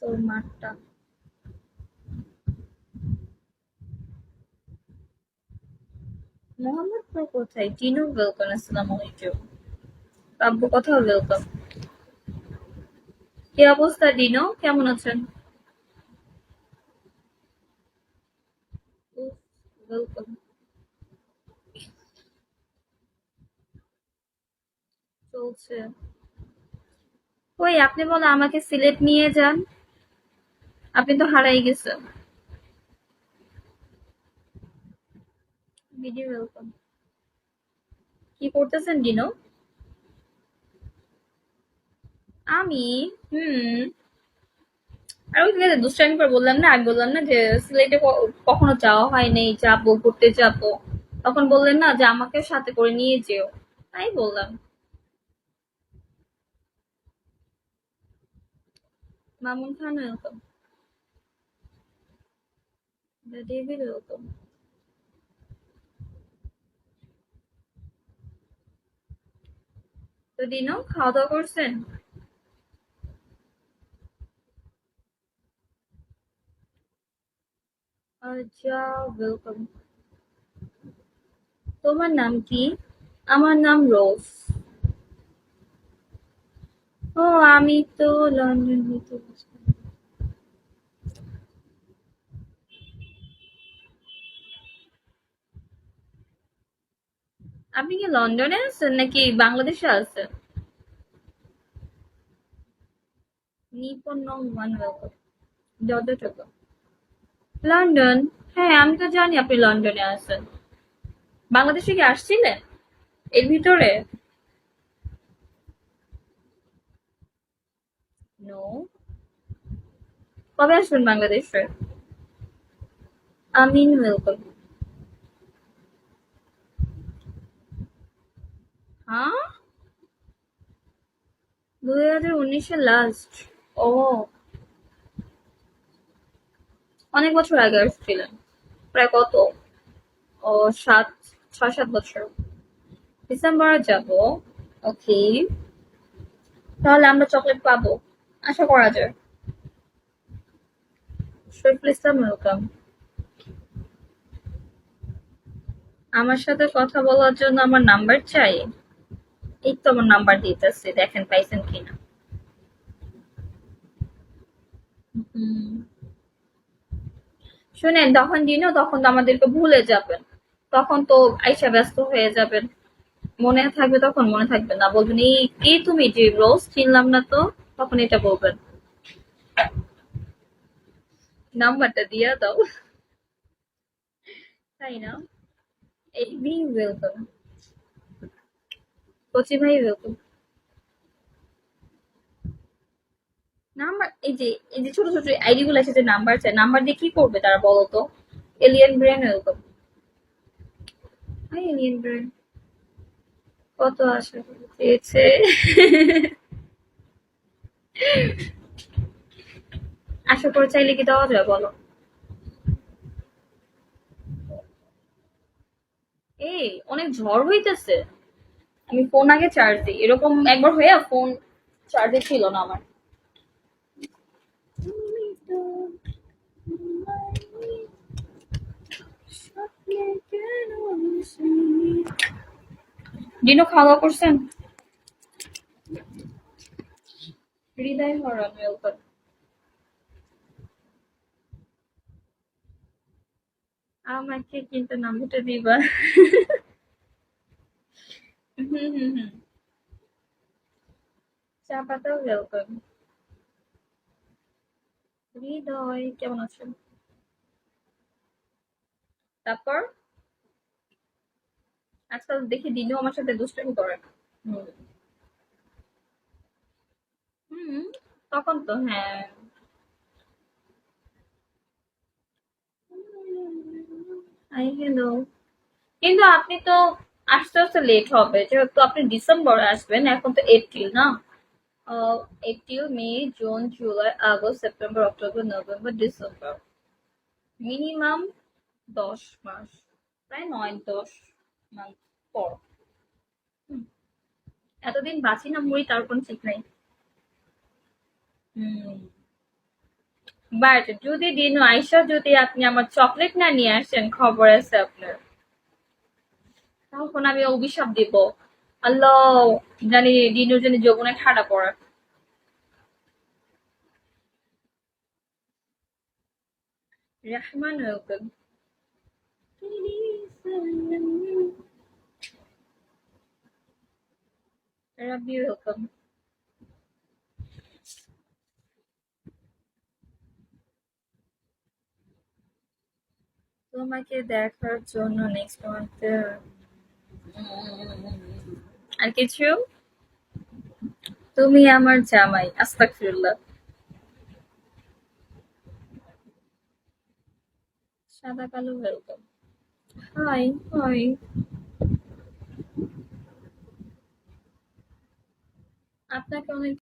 তোর মাঠটা। মোহাম্মদপুর কোথায়? টিনু ওয়েলকাম। আসসালামু আলাইকুম। কাব্য কোথাও ওয়েলকাম। কি অবস্থা ডিনো, কেমন আছেন? ওয়েলকাম। চলছে। ওই আপনি বলে আমাকে সিলেট নিয়ে যান। আপনি তো হারাই গেছেন। Video welcome. কি করতেছেন ডিনো? আমি হুম আর ওই যে দুষ্টামি করে বললাম না, আমি বললাম না যে সিলেটে কখনো যাওয়া হয় নাই, যাবো, ঘুরতে যাবো। তখন বললেন না যে আমাকে সাথে করে নিয়ে যেও, তাই বললাম। Mamun Khan welcome. David welcome. তো ডিনো, খাওয়া দাওয়া করছেন? আচ্ছা, ওয়েলকাম। তোমার নাম কি? আমার নাম রোজ। ও, আমি তো লন্ডন হইতে বলছি। আপনি কি লন্ডনে আছেন নাকি বাংলাদেশে আছেন? নিপন নং ওয়ান ওয়েলকাম। যতটুকু লন্ডন। হ্যাঁ, আমি তো জানি আপনি লন্ডনে আছেন। বাংলাদেশে কি আসছিলেন এর ভিতরে? নো। কবে আসবেন বাংলাদেশে? আমিন ওয়েলকাম। হ্যাঁ, 2019-এর লাস্ট। ও, অনেক বছর আগে আসছিলেন। প্রায় কত? ও, 6-7 বছর। ডিসেম্বরে যাব। ওকে। তাহলে আমরা চকলেট পাবো, আশা করা যায়। শরীফুল ইসলাম ওয়েলকাম। আমার সাথে কথা বলার জন্য আমার নাম্বার চাই। এই তো আমার নাম্বার দিতেছি, দেখেন পাইছেন কিনা। হুম। শুনেন, তখন দিনও তখন তো আমাদেরকে ভুলে যাবেন। তখন তো আইসা ব্যস্ত হয়ে যাবেন। মনে থাকবে তখন, মনে থাকবে না, বলবেন এই কে তুমি, যে রোজ চিনলাম না তো। তখন এটা বলবেন। নাম্বারটা দিয়া দাও। তাই না? এই বি ওয়েলকাম। কচি ভাই ওয়েলকাম। নাম্বার, এই যে ছোট ছোট আইডি গুলো এসেছে, নাম্বার চাই। নাম্বার দিয়ে কি করবে তারা বলো তো? Alien brain welcome. Hi alien brain. কত আশা করে চেয়েছে। আশা করে চাইলে কি দেওয়া যায় বলো? এই অনেক ঝড় হইতেছে। আমি ফোন আগে চার্জ দিই, এরকম একবার হয়ে ফোন চার্জে ছিল না আমার। ডিনো, খাওয়া দাওয়া করছেন? হৃদয় হরণ ওয়েলকাম। আমাকে কিন্তু নাম্বারটা দিবা। হুম হুম হুম। চা পাতা ওয়েলকাম। হৃদয় কেমন আছেন? তারপর আজকাল দেখি দিনও আমার সাথে দুষ্টামি করে। হুম। হুম, তখন তো হ্যাঁ। Hi hello. কিন্তু আপনি তো আস্তে আস্তে লেট হবে, যেহেতু আপনি ডিসেম্বরে আসবেন, এখন তো এপ্রিল না। April, May, June, July, August, September, October, November, December. Minimum 10 মাস। প্রায় 9-10 মাস পর। হুম, এতদিন বাঁচি না মরি তার কোনো ঠিক নাই। হুম। বাট যদি দিনু আইসা যদি আপনি আমার চকলেট না নিয়ে আসেন, খবর আছে আপনার। তখন আমি অভিশাপ দিব। আল্লাহ, জানি দিনুর জানি যৌবনে ঠাডা পড়ে। রহমান ওয়েলকাম। রাব্বি ওয়েলকাম। তোমাকে দেখার জন্য নেক্সট মান্থে। আর কিছু? তুমি আমার জামাই, আস্তাগফিরুল্লাহ। সাদা কালো ওয়েলকাম। হাই। হাই। আপনাকে অনেক